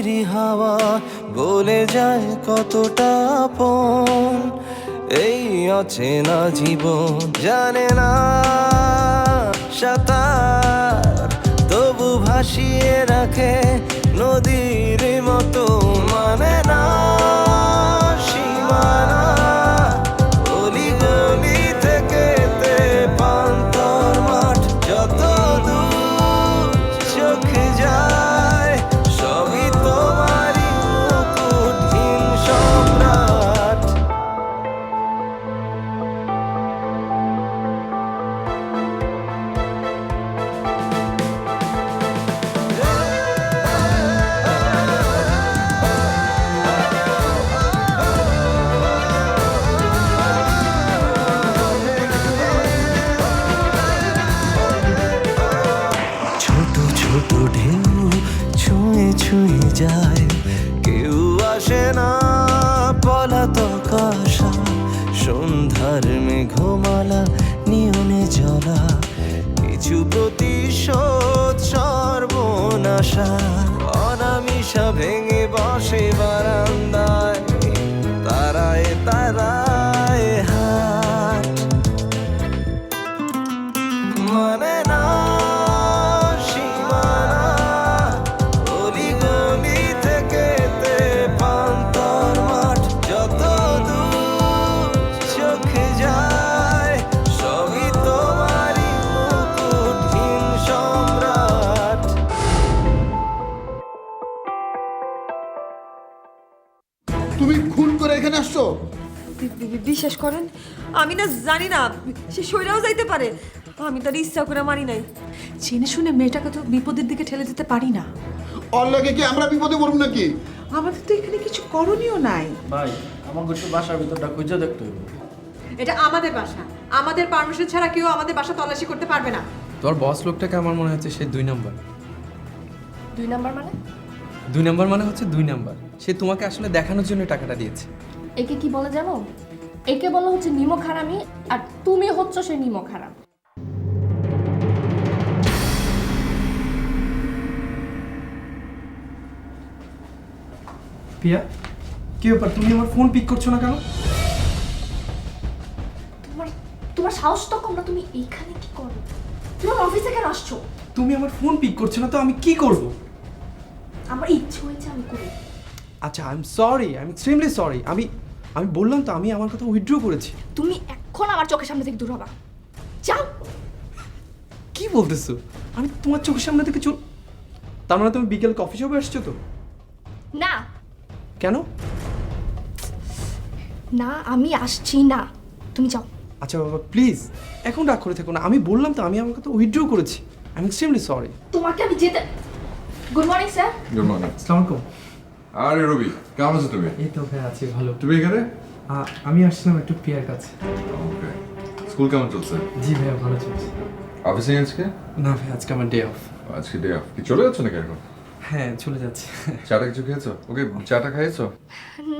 তৈরি হাওয়া বলে যায় কতটা আপন এই অচেনা জীবন জানে না সাঁতার তবু ভাসিয়ে রাখে নদীর মতো মানে না সীমানা গলি গলি থেকে পান্তর মাঠ যত দূর চোখে যায় সবই তোমারই মুকুটহীন সম্রাট। ছোট ছোট ঢেউ ছুঁয়ে ছুঁয়ে যায় কেউ আসে না পলাতক আশা সন্ধ্যার মেঘমালা নিয়নে জ্বলা কিছু প্রতিশোধ সর্বনাশা অনামিশা ভেঙে বসে বারান্দায় তারায় তারায় হাট মানে না সীমানা গলি গলি থেকে পান্তর মাঠ যত দূর চোখে যায় সবই তোমারই মুকুটহীন সম্রাট। তুমি খুন করে এখানে আসছো? বিশ্বাস করেন আমি না জানি না সে সইরাও যাইতে পারে আমি তার ইচ্ছা করে মারি নাই। জেনে শুনে মেয়েটাকে তো বিপদের দিকে ঠেলে দিতে পারি না। ওর লাগে কি আমরা বিপদে পড়ব নাকি? আমাদের তো এখানে কিছু করণীয় নাই। ভাই আমাকে একটু বাসার ভিতরটা খুঁজে দেখতে হবে। এটা আমাদের বাসা, আমাদের পারমিশন ছাড়া কেউ আমাদের বাসা তল্লাশি করতে পারবে না। তোর বস লোকটাকে আমার মনে হচ্ছে সে 2 নম্বর। 2 নাম্বার মানে? 2 নম্বর মানে হচ্ছে 2 নম্বর। সে তোমাকে আসলে দেখানোর জন্য টাকাটা দিয়েছে। একে কি বলে জানো? একে বলা হচ্ছে নিমক হারামি, আর তুমি হচ্ছ সেই নিমক হারাম। পিয়া কি ব্যাপার, তুমি আমার ফোন পিক করছো না কেন? তোমার সাহস তো কম না, তুমি এইখানে কি করো? তুমি অফিসে কেন আসছো? তুমি আমার ফোন পিক করছো না তো আমি কি করব? আমার ইচ্ছে হয়েছে আমি করি। আচ্ছা I am sorry, I am extremely sorry. আমি বললাম তো আমি আমার কথা উইথড্র করেছি। তুমি এখন আমার চোখের সামনে থেকে দূর হবা, যাও। কি বলতেছো? আমি তোমার চোখের সামনে থেকে চল, তার মানে তুমি বিকেল কফি শপে আসছো তো? না কেন? না আমি আসছি না, তুমি যাও। আচ্ছা বাবা প্লিজ এখন রাগ করে থেকো না, আমি বললাম তো আমি আমার কথা উইথড্র করেছি। I am extremely sorry. তোমাকে আমি যেতে। Good morning sir. Good morning. আসসালামু আলাইকুম। আরে রবি, কেমন আছো তুমি? এই তো ভাই আছি ভালো। তুমি এখানে? আমি আসছিলাম একটু পিয়ার কাছে। ওকে। স্কুল কেমন চলছে? জি ভাইয়া ভালো চলছে। অফিসে আজকে? না ভাই আজকে আমার ডে অফ। আজকে ডে অফ। কি চলে যাচ্ছ নাকি এখন? হ্যাঁ চলে যাচ্ছে। চাটা কিছু খেয়েছো? ওকে চাটা খাইয়েছো?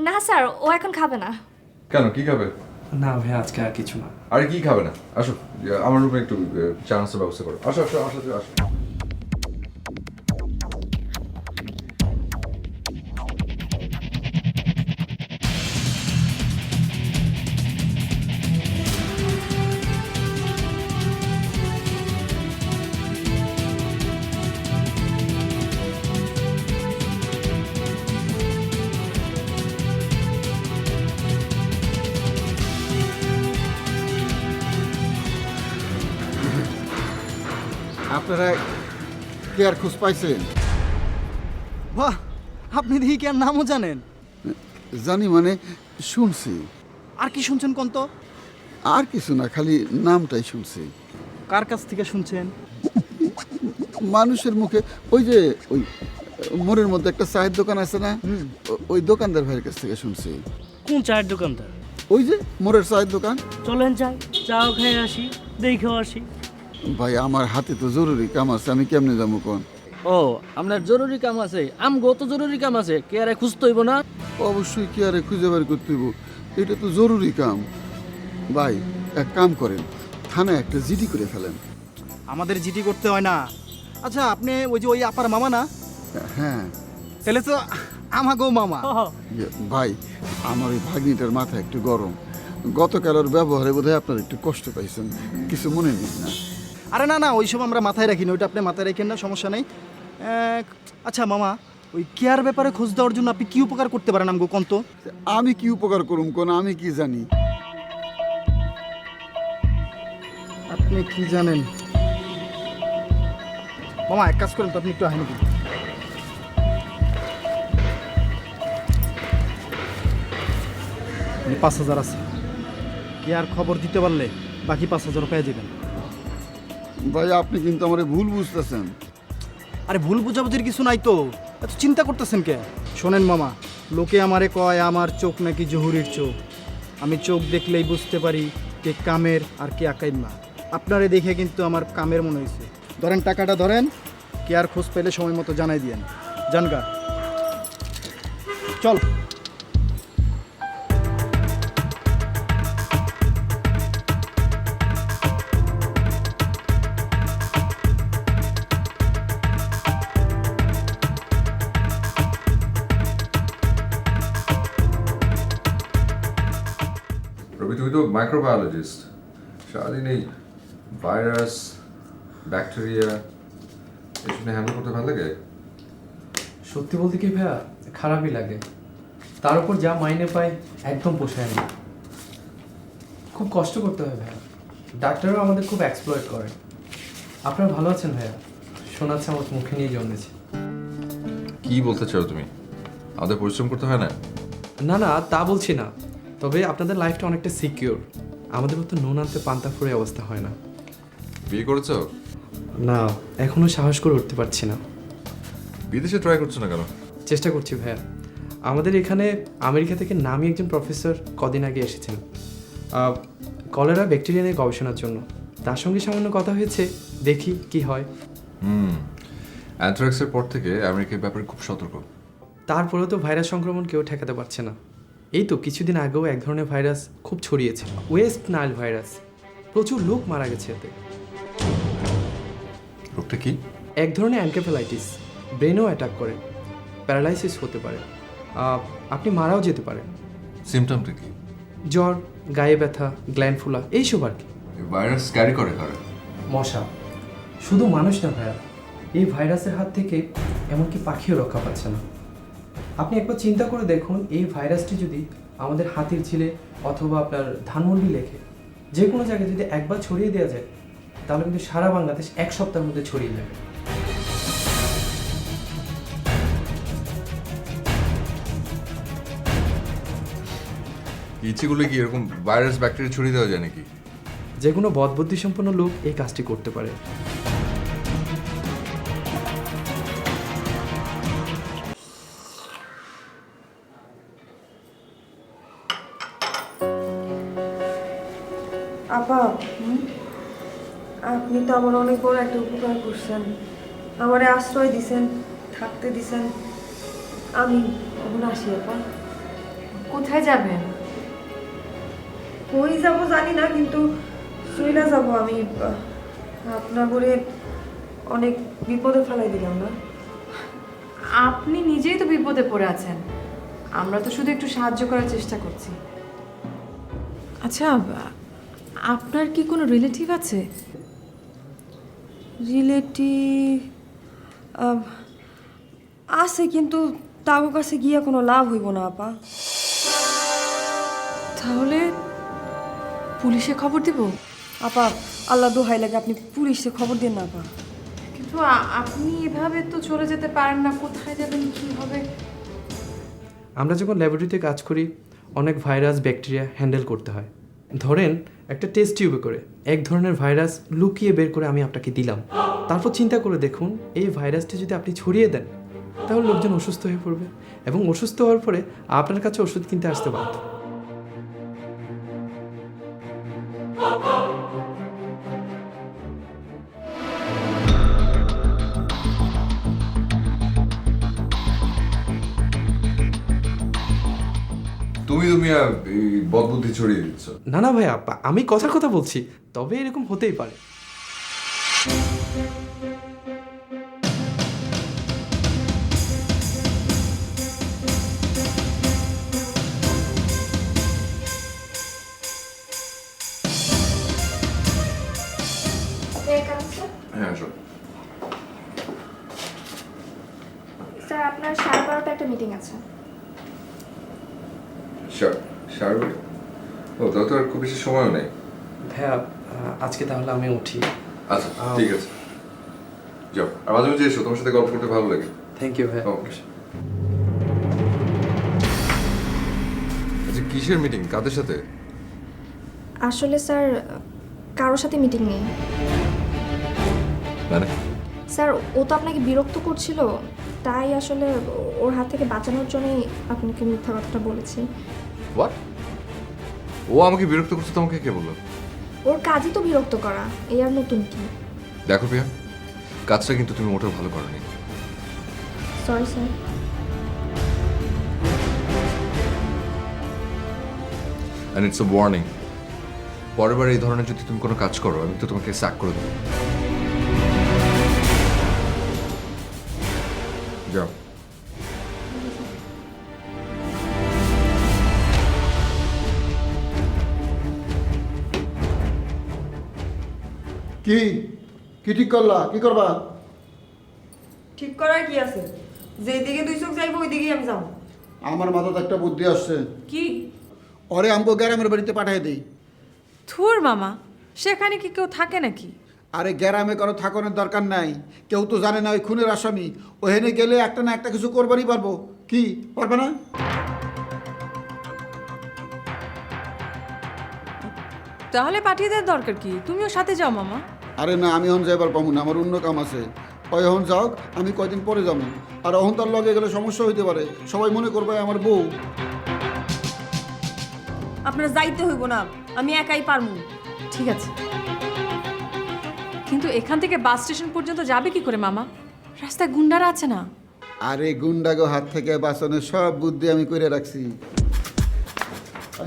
না স্যার, ও এখন খাবে না। কেন, কি খাবে? না ভাই আজকে আর কিছু না। আরে কি খাবে না? আসো আমার রুমে একটু চা নাস্তার ব্যবস্থা করো। আসো আসো আসো আসো। আপনারা কি আর খোঁজ পাইছেন? বাহ, আপনি দেখি কি আর নামও জানেন? জানি মানে শুনছি। আর কি শুনছেন কোন তো? আর কিছু না, খালি নামটাই শুনছি। কার কাছ থেকে শুনছেন? মানুষের মুখে। ওই যে ওই মোড়ের মধ্যে একটা চায়ের দোকান আছে না, ওই দোকানদার ভাইয়ের কাছ থেকে শুনছি। কোন চায়ের দোকানদার? ওই যে মোড়ের চায়ের দোকান। চলেন যাই, চাও খেয়ে আসি, দেখেও আসি। ভাই আমার হাতে তো জরুরি কাম আছে, আমি কেমনে যাবো কোন? ও আপনার জরুরি কাম আছে? আমগো তো জরুরি কাম আছে, কে আরে খুঁজতে হইব না? অবশ্যই কি আরে খুঁজে বের করতে হইব, এটা তো জরুরি কাম। ভাই এক কাম করেন, থানায় একটা জিডি করে ফেলেন। আমাদের জিডি করতে হয় না। আচ্ছা আপনি ওই যে ওই আপার মামা না? হ্যাঁ। তাহলে তো আমাকেও মামা। ভাই আমার ওই ভাগ্নিটার মাথা একটু গরম, গতকাল ওর ব্যবহারে বোধহয় আপনার একটু কষ্ট পাইছেন, কিছু মনে নিন না। আরে না না, ওইসব আমরা মাথায় রাখি না, ওইটা আপনি মাথায় রাখেন না, সমস্যা নেই। আচ্ছা মামা, ওই কেয়ার ব্যাপারে খোঁজ দেওয়ার জন্য আপনি কি উপকার করতে পারেন আমগো কোন তো? আমি কি উপকার করুম কোন, আমি কি জানি? আপনি কি জানেন মামা? এক কাজ করেন তো, আপনি একটু আহেন কি 5,000 আছে, কেয়ার খবর দিতে পারলে বাকি 5,000 পেয়ে যাবেন। ভাই আপনি কিন্তু আমার ভুল বুঝতেছেন। আরে ভুল বুঝাবুঝির কিছু নাই তো, এত চিন্তা করতেছেন কে? শোনেন মামা, লোকে আমারে কয় আমার চোখ নাকি জহুরির চোখ। আমি চোখ দেখলেই বুঝতে পারি কে কামের আর কে আকাইমা। আপনারে দেখে কিন্তু আমার কামের মনে হয়েছে। ধরেন টাকাটা ধরেন, কে আর খোঁজ পেলে সময় মতো জানাই দিয়েন। জানগা চল। রবি, তুমি তো মাইক্রোবায়োলজিস্ট, সারাদিন এই ভাইরাস, ব্যাকটেরিয়া এসব নিয়ে হ্যান্ডেল করতে ভালো লাগে? সত্যি বলতে কি ভাইয়া, খারাপই লাগে। তার উপর যা মাইনে পাই একদম পোষায় না। খুব কষ্ট করতে হয় ভাইয়া, ডাক্তারও আমাদের খুব এক্সপ্লয়েট করে। আপনারা ভালো আছেন ভাইয়া? শোনাচ্ছে আমার মুখে নিয়ে জন্মেছে। কি বলতে চাও তুমি? আমাদের পরিশ্রম করতে হয় না? না না, তা বলছি না, তবে আপনাদের লাইফটা অনেকটা সিকিউর। আমাদের মতো নুন আনতে পান্তা ফুরে অবস্থা হয় না। বিয়ে করেছো? না, এখনও সাহস করে উঠতে পারছি না। বিদেশে ট্রাই করছো না কেন? চেষ্টা করছি ভাইয়া। আমাদের এখানে আমেরিকা থেকে নামি একজন প্রফেসর কদিন আগে এসেছেন কলেরা ব্যাকটেরিয়া নিয়ে গবেষণার জন্য। তার সঙ্গে সামান্য কথা হয়েছে, দেখি কি হয়। অ্যানথ্রাক্সের পর থেকে আমেরিকার ব্যাপারে খুব সতর্ক। তারপরেও তো ভাইরাস সংক্রমণ কেউ ঠেকাতে পারছে না। এই তো কিছুদিন আগেও এক ধরনের ভাইরাস খুব ছড়িয়েছে, ওয়েস্ট নাইল ভাইরাস। প্রচুর লোক মারা গেছে এতে। রোগটা কি? এক ধরনের অ্যানকেফেলাইটিস, ব্রেনও অ্যাটাক করে, প্যারালাইসিস হতে পারে, আপনি মারাও যেতে পারেন। সিমটমটা কি? জ্বর, গায়ে ব্যথা, গ্ল্যান্ড ফোলা, এইসব আর কি। ভাইরাস ক্যারি করে কারা? মশা। শুধু মানুষ না ভাইয়া, এই ভাইরাসের হাত থেকে এমনকি পাখিও রক্ষা পাচ্ছে না। আপনি একবার চিন্তা করে দেখুন, এই ভাইরাসটি যদি আমাদের হাতির ঝিলে অথবা আপনার ধানমন্ডি লেখে যে কোনো জায়গায় যদি একবার ছড়িয়ে দেওয়া যায়, তাহলে কিন্তু সারা বাংলাদেশ এক সপ্তাহের মধ্যে ছড়িয়ে যাবে। ইচ্ছেগুলো কি এরকম ভাইরাস ব্যাকটেরিয়া ছড়িয়ে দেওয়া যায় নাকি? যে কোনো বদবুদ্ধিসম্পন্ন লোক এই কাজটি করতে পারে। আপা, আপনি তো আমার অনেক বড় একটা উপকার করছেন, আমারে আশ্রয় দিছেন, থাকতে দিছেন। আমি এখন আসি আপা। কোথায় যাবেন? কই যাব জানি না, কিন্তু শুইলা যাব আমি। আপনার করে অনেক বিপদে ফেলাই দিলাম না? আপনি নিজেই তো বিপদে পড়ে আছেন, আমরা তো শুধু একটু সাহায্য করার চেষ্টা করছি। আচ্ছা, আপনার কি কোনো রিলেটিভ আছে? রিলেটিভ আছে, কিন্তু তার কাছে গিয়া কোনো লাভ হইব না আপা। তাহলে পুলিশে খবর দিব? আপা, আল্লাহ দোহাই লাগে আপনি পুলিশে খবর দিন না আপা। কিন্তু আপনি এভাবে তো চলে যেতে পারেন না, কোথায় যাবেন, কি হবে? আমরা যখন ল্যাবরেটরিতে কাজ করি, অনেক ভাইরাস ব্যাকটেরিয়া হ্যান্ডেল করতে হয়। ধরেন একটা টেস্ট টিউবে করে এক ধরনের ভাইরাস লুকিয়ে বের করে আমি আপনাকে দিলাম। তারপর চিন্তা করে দেখুন, এই ভাইরাসটি যদি আপনি ছড়িয়ে দেন, তাহলে লোকজন অসুস্থ হয়ে পড়বে, এবং অসুস্থ হওয়ার পরে আপনার কাছে ওষুধ কিনতে আসতে বাধ্য। তুমি এই বদবুদ্ধি ছড়িয়ে দিচ্ছ। না না ভাইয়া, আমি কথার কথা বলছি, তবে এরকম হতেই পারে। আপনার 12:30 একটা মিটিং আছে। সারবে? ও তাহলে তো আর খুব বেশি সময়ও নেই। ভাইয়া আজকে তাহলে আমি উঠি। আচ্ছা ঠিক আছে, যাও। আর মাঝে মাঝে এসো, তোমার সাথে গল্প করতে ভালো লাগে। থ্যাংক ইউ ভাইয়া। ওকে। আচ্ছা কিসের মিটিং, কাদের সাথে? আসলে স্যার কারোর সাথে মিটিং নেই। মানে স্যার ও তো আপনাকে বিরক্ত করছিল, তাই আসলে ওর হাত থেকে বাঁচানোর জন্যই আপনাকে মিথ্যা কথাটা বলেছি। হোয়াট? ও আমাকে বিরক্ত করছে, তোমাকে কে বললো? ওর কাজই তো বিরক্ত করা, এই আর নতুন কি? দেখো প্রিয়া, কাজটা কিন্তু তুমি মোটেও ভালো করোনি। Sorry sir. And it's a warning, পরের বার এই ধরনের যদি তুমি কোনো কাজ করো আমি তো তোমাকে স্যাক করে দেবো। যাও। কি কি ঠিক করলা? কি করবা? ঠিক করার কি আছে? যেদিকে দুই চোখ যাইবো ওই দিকেই আমি যাবো। আমার মাথাতে একটা বুদ্ধি আসছে। কি? ওরে আমগো গ্রামের বাড়িতে পাঠিয়ে দেই। থুর মামা, সেখানে কি কেউ থাকে নাকি? আরে গ্রামে কারো থাকানোর দরকার নাই, কেউ তো জানে না ওই খুনের আসামি। ওখানে গেলে একটা না একটা কিছু করবারই পারবো। কি পারবে না? তাহলে পাঠিয়ে দেওয়ার দরকার কি? তুমিও সাথে যাও মামা। আরে না, আমি এখন যাইবার পাবো না, আমার অন্য কাম আছে। ওই এখন যাও, আমি কয়দিন পরে যাবো। আর এখন তার লগে গেলে সমস্যা হইতে পারে, সবাই মনে করবে আমার বউ। আপনার যাইতে হইব না, আমি একাই পারমু। ঠিক আছে, কিন্তু এখান থেকে বাস স্টেশন পর্যন্ত যাবে কি করে মামা? রাস্তায় গুন্ডারা আছে না? আরে গুন্ডাগো হাত থেকে বাঁচানোর সব বুদ্ধি আমি করে রাখছি।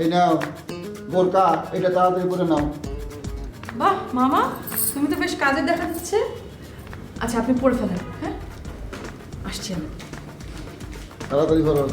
এই নাও বোরকা, এটা তাড়াতাড়ি করে নাও। বাহ মামা, তুমি তো বেশ কাজে দেখা যাচ্ছে। আচ্ছা আপনি পড়ে ফেলেন। হ্যাঁ, আসছি আমি। তাড়াতাড়ি করো।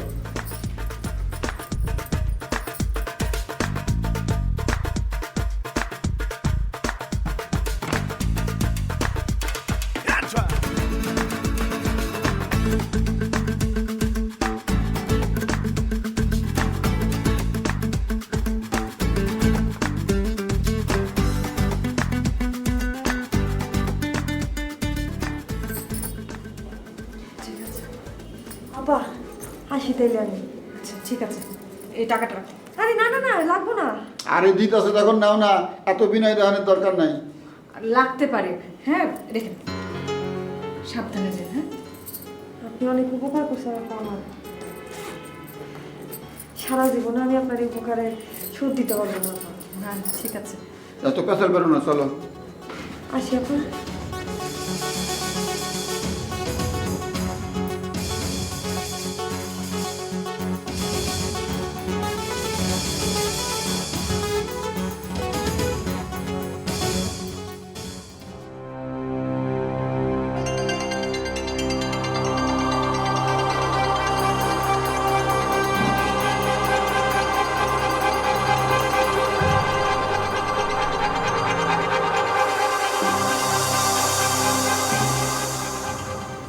আপা হাসি তাইলে আমি। আচ্ছা ঠিক আছে, এই টাকাটা রাখো। আরে না না না, লাগবো না। আরে দিত আছে তখন নাও না, এত বিনয় দেখানোর দরকার নাই। লাগতে পারে। হ্যাঁ রেখে দিন। সাবধানে যান। হ্যাঁ, আপনি অনেক উপকার করছেন আপা আমার। সারা জীবনে আমি আপনার এই উপকারে শোধ দিতে পারবো না আপা। হ্যাঁ ঠিক আছে। এত পেছাল বেরো না, চলো। আসি আপা।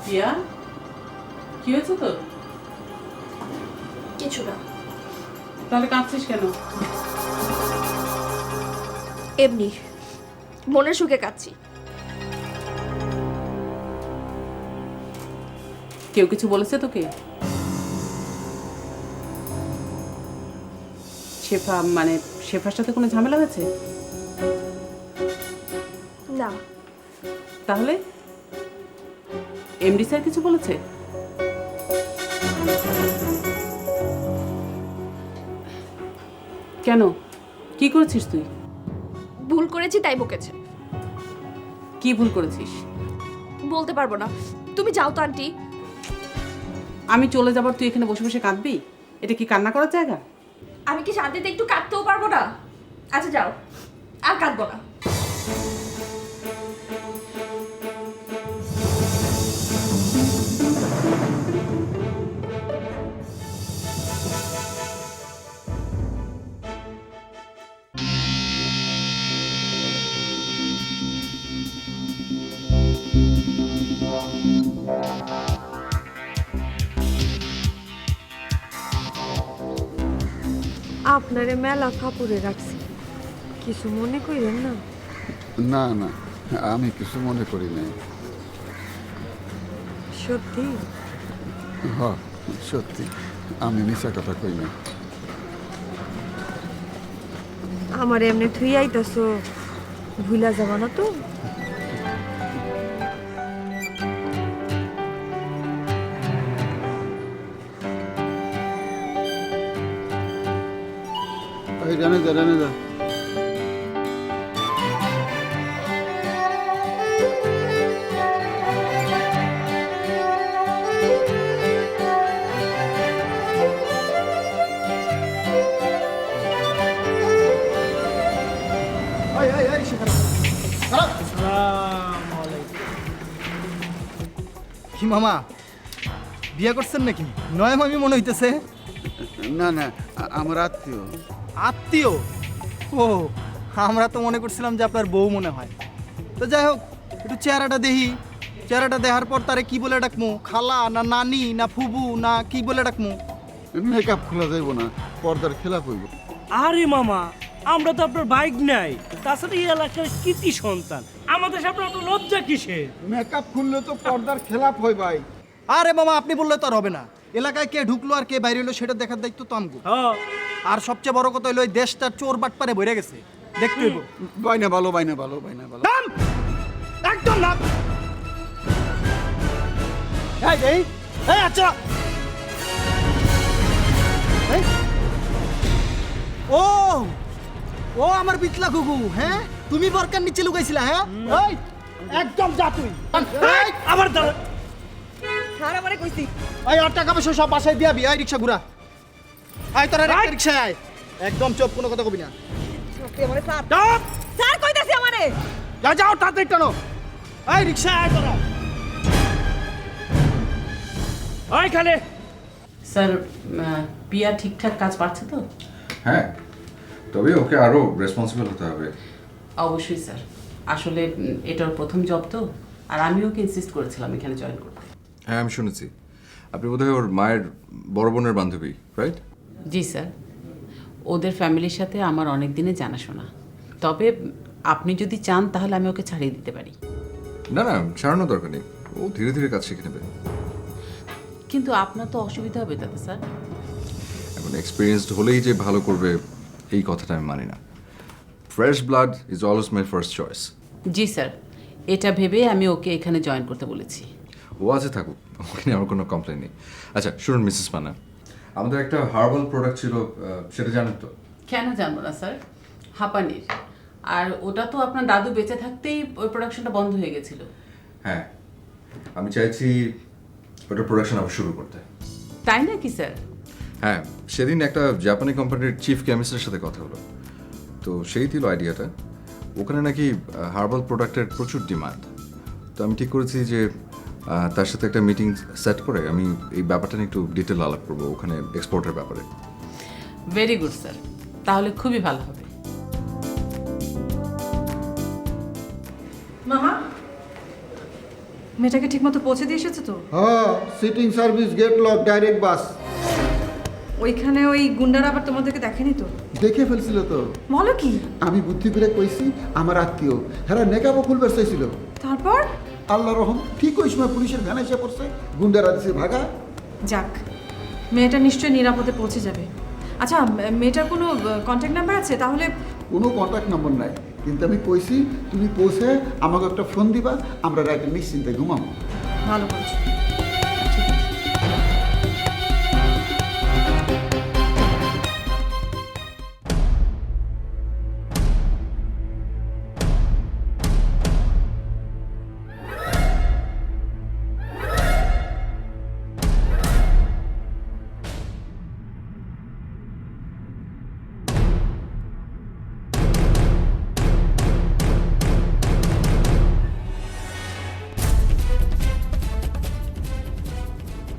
প্রিয়া, কি হয়েছে তোর? কিছু না, তাহলে কাঁদছিস কেন? এমনি মনের সুখে কাচ্ছি। কেউ কিছু বলেছে তোকে? শেফা, মানে শেফার সাথে কোনো ঝামেলা হয়েছে? না। তাহলে এমডি স্যার কিছু বলেছে? কেন, কি করেছিস তুই? ভুল করেছি তাই বকেছে। কি ভুল করেছিস? বলতে পারবো না, তুমি যাও তো আন্টি। আমি চলে যাবার তুই এখানে বসে বসে কাঁদবি? এটা কি কান্না করার জায়গা? আমি কি শান্তিতে একটু কাঁদতেও পারবো না? আচ্ছা যাও, আর কাঁদবো না। আপনারে মেলা ফাপুরে রাখছি, কিছু মনে করেন না। না না, আমি কিছু মনে করি নাই। সত্যি? হ, সত্যি, আমি মিছা কথা কই না। আমার এমনি থুই আইতাছো, ভুলা যাবা না তো? এই জানে যা, জানে যা। কি মামা, বিয়ে করছেন নাকি? নয় মামি মনে হইতেছে। না না, আমার আত্মীয়। আত্মীয়? ও, আমরা তো মনে করছিলাম যে আপনার বউ মনে হয়। তো যাই হোক, একটু চেহারাটা দেখি। চেহারাটা দেখার পর তারে কি বলে ডাকমু? খালা না নানি না ফুবু না কি বলে ডাকমু? মেকআপ খোলা যাইব না, পর্দার খেলাপ হইব। আরে মামা, আমরা তো আপনার বাইক নাই, তাছাড়া এই এলাকার কৃতি সন্তান, আমাদের সামনে আপনার লজ্জা কিসের? মেকআপ খুললে তো পর্দার খেলাপ হয় ভাই। আরে মামা, আপনি বললে তো আর হবে না। এলাকায় কে ঢুকলো আর কে বাইরে হলো সেটা দেখার দায়িত্ব তো আমগো। আর সবচেয়ে বড় কথা হলো এই দেশটা চোর বাটপারে ভরে গেছে, দেখতে হইব। বাইনা ভালো, বাইনা ভালো, বাইনা ভালো। একদম না। এই আচ্ছা, ও ও আমার বিটলা গুগু, হ্যাঁ তুমি বরকার নিচে লুকাইছিলা? হ্যাঁ, এই একদম যা তুই। আবার দাঁড়া। স্যার আমারে কইছি। এই আর টাকা পয়সা সব বাসায় দিয়াবি। এই রিক্সা ঘুরা, আয় তোরা রিক্সায় আয়। একদম চুপ, কোনো কথা কবি না। স্যার কইতাছি আমারে। যাও তাড়াতাড়ি টানো। এই রিক্সায় আয় তোরা। ওই খালে। স্যার, পিয়া ঠিকঠাক কাজ পাচ্ছে তো? হ্যাঁ, তবে ওকে আরো রেসপন্সিবল হতে হবে। অবশ্যই স্যার, আসলে এটার প্রথম জব তো, আর আমি ওকে ইনসিস্ট করেছিলাম এখানে জয়েন করতে। হ্যাঁ, আমি শুনেছি আপনি বোধহয় ওর মায়ের বড় বোনের বান্ধবী, রাইট? জি স্যার, ওদের ফ্যামিলির সাথে আমার অনেক দিনের জানাশোনা। তবে আপনি যদি চান তাহলে আমি ওকে ছাড়িয়ে দিতে পারি। না না, ছাড়ানোর দরকার নেই, ও ধীরে ধীরে কাজ শিখে নেবে। কিন্তু আপনার তো অসুবিধা হবে তাতে স্যার। এখন এক্সপিরিয়েন্সড হলেই যে ভালো করবে এই কথাটা আমি মানি না। Fresh blood is always my first choice. G sir, এটা ভেবে আমি ওকে এখানে জয়েন করতে বলেছি। ও আছে থাকুক, ওখানে আমার কোনো কমপ্লেন নেই। আচ্ছা শুনুন মিসেস মান্না, আমাদের একটা হার্বাল প্রোডাক্ট ছিল, সেটা জানেন তো? কেন জানবো না স্যার, হাঁপানির। আর ওটা তো আপনার দাদু বেঁচে থাকতেই ওই প্রোডাকশনটা বন্ধ হয়ে গেছিল। হ্যাঁ, আমি চাইছি ওটার প্রোডাকশন আবার শুরু করতে। তাই নাকি স্যার? হ্যাঁ, সেদিন একটা জাপানি কোম্পানির চিফ কেমিস্টের সাথে কথা হলো, তো সেই দিল আইডিয়াটা। ওখানে নাকি হার্বাল প্রোডাক্টের প্রচুর ডিমান্ড। তো আমি ঠিক করেছি যে তার সাথে একটা মিটিং সেট করে আমি এই ব্যাপারটা নিয়ে একটু ডিটেল আলাপ করবো ওখানে এক্সপোর্টের ব্যাপারে। ভেরি গুড স্যার, তাহলে খুবই ভালো হবে। মামা, মেয়েটাকে ঠিকমতো পৌঁছে দিয়ে এসেছে তো? হ্যাঁ, seating service, gate lock, direct bus. ওইখানে ওই গুন্ডারা আবার তোমাদেরকে দেখেনি তো? দেখে ফেলছিল তো। বলো কি? আমি বুদ্ধি করে কইছি আমার আত্মীয়, হ্যাঁ নেকাবো খুলবার চাইছিল। তারপর? আল্লাহ রহম, ঠিক ওই সময় পুলিশের ভ্যান এসে পড়ছে, গুন্ডারা দিছে ভাগা। যাক, মেয়েটা নিশ্চয়ই নিরাপদে পৌঁছে যাবে। আচ্ছা, মেয়েটার কোনো কন্ট্যাক্ট নাম্বার আছে? তাহলে কোনো কন্ট্যাক্ট নম্বর নাই, কিন্তু আমি কইছি তুমি পৌঁছে আমাকে একটা ফোন দিবা, আমরা রাইতে নিশ্চিন্তে ঘুমাবো। ভালো করেছো।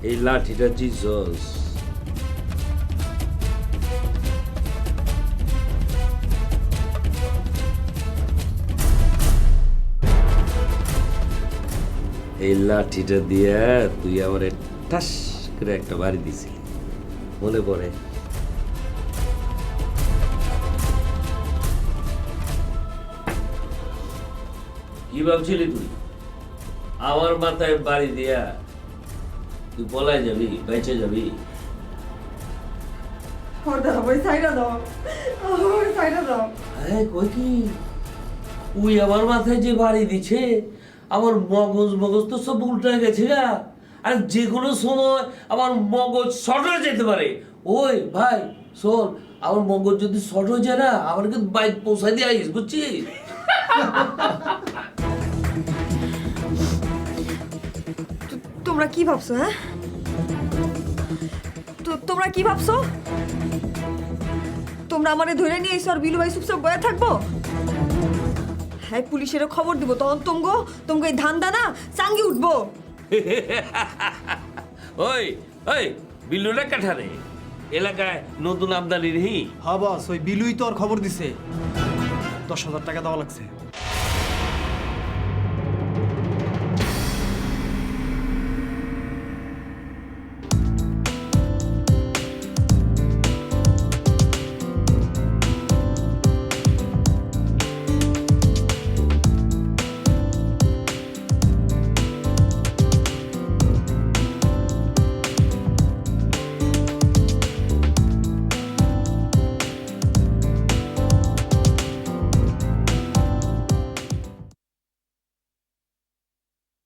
এই লাঠিটা জিজস। এই লাঠিটা দিয়ে তুই আমার ঠাস করে একটা বাড়ি দিছিলি, মনে পড়ে? কি ভাবছিলি তুই আমার মাথায় বাড়ি দিয়া তুই পলায় যাবি বেঁচে যাবি? কই কি উই আমার মাথায় যে বাড়ি দিছে আমার মগজ তো সব উল্টে গেছে গা। আর যে কোনো সময় আমার মগজ শর্ট হয়ে যেতে পারে। ওই ভাই শোন, আমার মগজ যদি শর্ট হয়ে যায় না, আমার কিন্তু বাইক পৌঁছাই দিয়ে আইস, বুঝছিস? তোমরা কি ভাবছো? হ্যাঁ, তোমরা কি ভাবছো? তোমরা আমারে ধরে নিয়ে এসো আর বিলু ভাই চুপচাপ বয়ে থাকবো? হ্যাঁ, পুলিশের খবর দিব, তখন তোমগো এই ধান দানা চাঙ্গি উঠবো। ওই ওই বিল্লুরা কাঠারে এলাকায় নতুন আমদানি রেহি। হ্যাঁ বস, ওই বিলুই তো আর খবর দিছে 10,000 টাকা দেওয়া লাগছে।